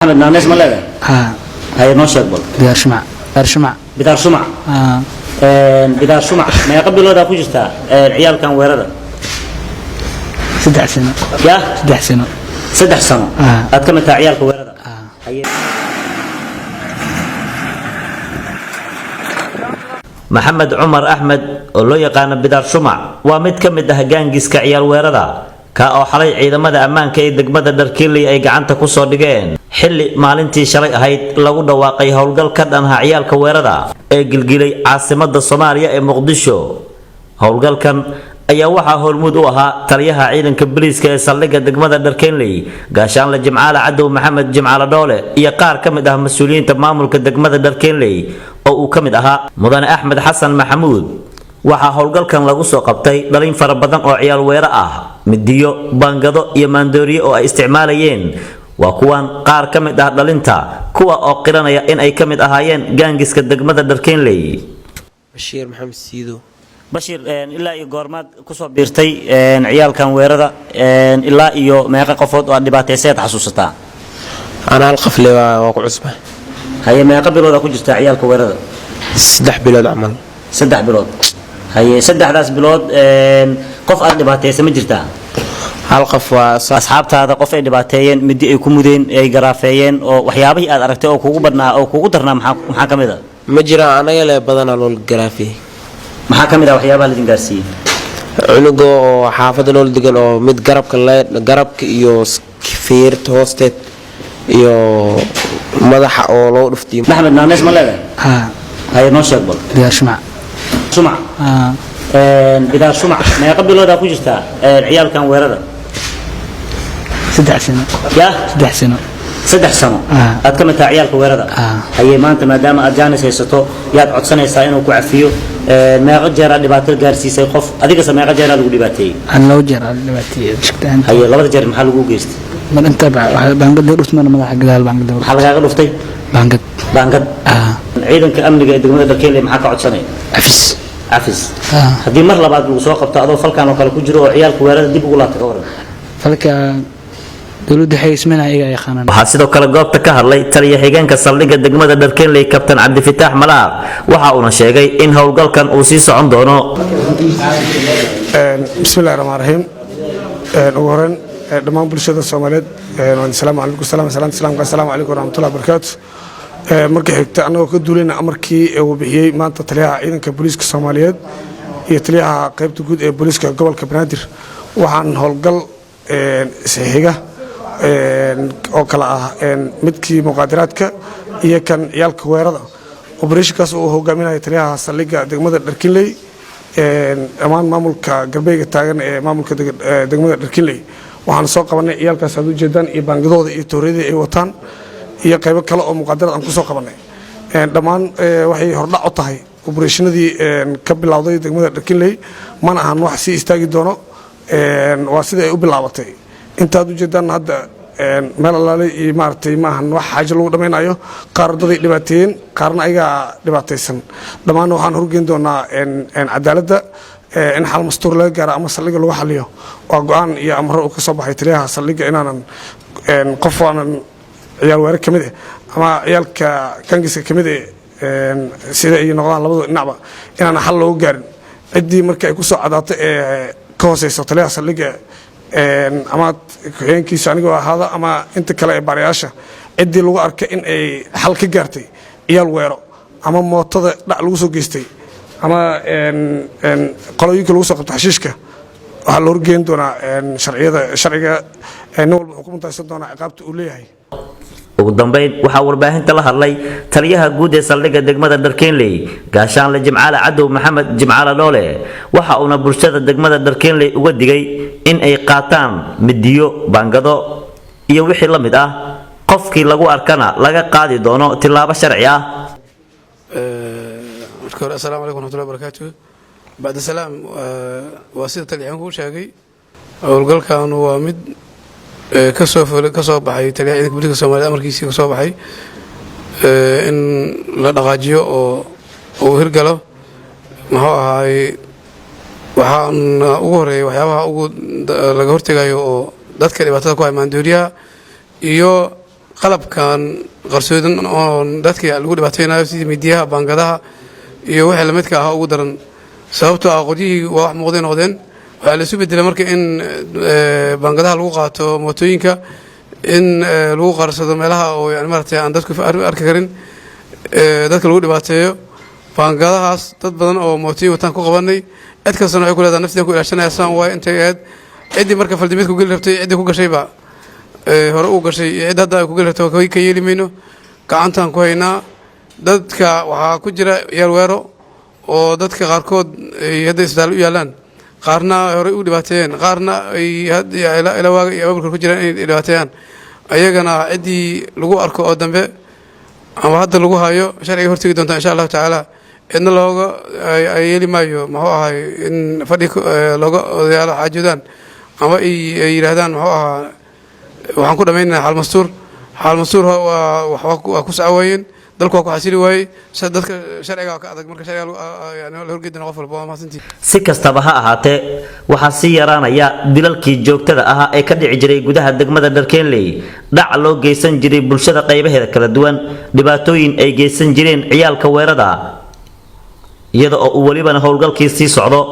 محمد نانيس ماله ها هاي نوشك بل بدار شمع بدار سمع بدار سمع ما يقبل هذا كوجستا العيال كان ويرده 6 سنة يا 6 سنة 6 سنة أتكلم عيالك ويرده محمد عمر أحمد oo loo yaqaan bidaar shumac waa mid ka mid ah gaangiska ciyaal weerada ka oo xalay ciidamada ammaanka ee degmada Dharkiiley ay gacanta ku soo dhigeen xilli maalintii shalay ahayd lagu dhawaaqay howlgal ka dhan ah ciyaalka weerada ee gilgilay caasimadda Soomaaliya ee Muqdisho howlgalkan ayaa waxa hormuud u ahaa taliyaha ciidanka booliiska ee saldhigga degmada Dharkiiley gaashaan la Jimcaale Cadow Maxamed Jimcaale Doole iyo qaar ka mid ah mas'uuliyiinta maamulka degmada Dharkiiley oo uu ka mid ahaa mudane Axmed Xasan Maxamuud waxa howlgalkan lagu soo qabtay dhalin fara badan oo ciyaal weera ah midiyo bangado iyo maandooriye oo ay isticmaalayeen waa kuwan qaar ka mid ah dhalinta kuwa oo qiranaya in ay ka mid ahaayeen gaangiska degmada Dharkiiley Bashiir Maxamed Siido Bashiir ilaa iyo goormaad ku soo biirtay ciyaalkan weerada ilaa iyo meeqa qofood oo dhibaataysan xasuusataa ana hal qafle waa ku cusbay haye meeqa bilood ku jirta ciyaalka weerada 3 bilood amal 3 bilood haye 3daas bilood qof aad dhibaataysan ma jirtaa hal qof waa asxaabtaada qof ay dhibaateeyeen mid ay ku mudeen ay garaafeeyeen oo waxyaabihii aad aragtay oo kugu badnaa oo kugu darnaa maxaa kamid ah ma jira anaga le badan loo garaafay maxaa kamid ah waxyaabaha la idin gaarsiiyay cunugo oo xaafada loo degan oo mid garabka iyo fiirta hoosteed iyo madaxa oo loo dhuftay maxamed naanees ma leedahay ها haye noo sheeg bal بدار شمع shumac bidaar shumac meeqa biloodaa ku jirtaa ciyaalkan weerada 6 سنة yaa 6 سنة 3 sano aad ka mid tahay ciyaalka weerada haye maanta maadaama aad jaanis haysato yaad codsanaysaa inuu ku cafiyo meeqa jeer aad dhibaato gaarsiisay qof adigase meeqa jeer aad lagu dhibaateeyay أنا لو جرى دلوقتي شكتان haye labada jeer maxaa lagu geystay ما أنت بانقد درست من مدح قدال بانقد درست maxaa lagaaga dhuftay بانقد baangad ciidanka amniga ee degmada Dharkiiley maxaa ka codsanay عفس cafis haddii mar labaad lagu soo qabto adoo falkan oo kale ku jiro oo ciyaalka weerada dib ugu laabtay ka waran فلك دولد حيسمنا إيجا يا خانان waxaa sidoo kale goobta ka hadlay taliya xigeenka saldhigga degmada Dharkiiley kabtan Cabdi Fataax Malaaq waxa uu sheegay in howlgalkan uu sii socon doono bismillaahir rahmaanir rahiim ugu horeen dhammaan bulshada Soomaaliyeed assalaamu calaykum warahmatullaahi wabarakaatuh markii xigta anagoo ka duulayna amarkii uu bixiyay maanta taliyaha ciidanka booliiska Soomaaliyeed iyo taliyaha qaybta guud ee booliiska gobolka Banaadir waxaan howlgal saxiiga oo kala ah midkii muqaadaraadka iyo kan ciyaalka weerada operation-kaas uu hogaaminayo taliyaha saldhigga degmada Dharkiiley amaan maamulka galbeedka taagan ee maamulka degmada Dharkiiley waxaan soo qabanay ciyaalkaas aad u jeedaan iyo baangadooda iyo tooreedii ay wataan iyo qaybo kale oo muqaadaraad aan ku soo qabanay dhammaan waxay hordhac u tahay operation-adii ka bilowday degmada Dharkiiley mana ahan wax si istaagi doono waa sida ay u bilaabatay intaad u jeedaan hadda meel alaale iyo maartay maahan wax xaajo lagu dhameynayo qaar daday dhibaateeyeen qaarna ayaga dhibaataysan dhammaan waxaan horgeyn doonaa cadaaladda in xal mastuur laga gaaro ama saldhigga lagu xaliyo waa go'aan iyo amro uu ka soo baxay taliyaha saldhigga inaanan qof aanan ciyaal weerar kamid ah ama ciyaalka kangiska kamid ah sida ay noqdaan labada dhinacba inaan xal looga gaarin ciddii markii ay ku soo cadaato ka hooseyso taliyaha saldhigga ama ku-xigeenkiisa anigoo ahaada ama inta kale ee baarayaasha ciddii lagu arkay in ay xal ka gaartay ciyaal weero ama mootada dhac lagu soo geystay ama qolooyinka lagu soo qabto xashiishka waxaa la horgeyn doonaa sharciga nin walba wuxuu ku mutaysan doonaa ciqaabta uu leeyahay ugu dambeyn waxaa warbaahinta la hadlay taliyaha guud ee saldhigga degmada Dharkiiley gaashaan la Jimcaale Cadow Maxamed Jimcaale Doole waxa uuna bulshada degmada Dharkiiley uga digay in ay qaataan midiyo baangado iyo wixii la mid ah qofkii lagu arkana laga qaadi doono tilaabo sharci ah السلام عليكم ورحمة الله وبركاته بعد السلام واسطة العين هو شاقي والقل كان هو مد كسو بحي تليا إذا كبريك الصومالي أمر كيسي كسو بحي إن لا نغاجيو أو هرقلو ما هو هاي waxaan ugu horeeyay waxyaabaha ugu laga hortagayo oo dadka dhibaatada ku ay maandooriyaha iyo qalabkan qarsoodan oo dadka lagu dhibaateynayo sida midiyaha baangadaha iyo wixii la midka ah ugu daran sababtoo ah qoryihii waa wax muuqdeen noqdeen waxaa la isu bedelay marka in baangadaha lagu qaato mootooyinka in lagu qarsado meelaha oo yani maaragtay aan dadku arki karin dadka lagu dhibaateeyo baangadahaas dad badan oo mootooyin wataan ku qabanay cid kastana waxay ku leedahay naftidan ku ilaashanaya saan waay intay ahayd ciddii marka faldamidku geli rabtay ciddii ku gashayba hore uu gashay iyo cid hadda ay ku geli rabtay ka yeeli mayno gacantaan ku haynaa dadka waxaa ku jira ciyaal weero oo dadka qaarkood ay hadda isbitaal u yaalaan qaarna horey u dhibaateeyeen qaarna ay ilawaaga iyo abaabulka ku jiraan inay dhibaateeyaan ayagana ciddii lagu arko oo dambe ama hadda lagu hayo sharciga hortegi doontaa insha allahu tacaala cidna looga yeeli maayo muxuu ahay in fadhi looga odayaalo xaajoodaan ama ay yidhaahdaan muxuu ahaa waxaan ku dhammaynaynaa xaal mastuur waa ku sacawaayeen dalku waa ku xasili waayey dadka sharciga ka adag marka sharciga la horgeedina qof walba waa mahadsantii si kastaba ha ahaatee waxaa sii yaraanaya dilalkii joogtada ahaa ee ka dhici jiray gudaha degmada Dharkeenley dhac loo geysan jiray bulshada qaybaheeda kala duwan dhibaatooyin ay geysan jireen ciyaalka weerada iyada oo uu walibana howlgalkii sii socdo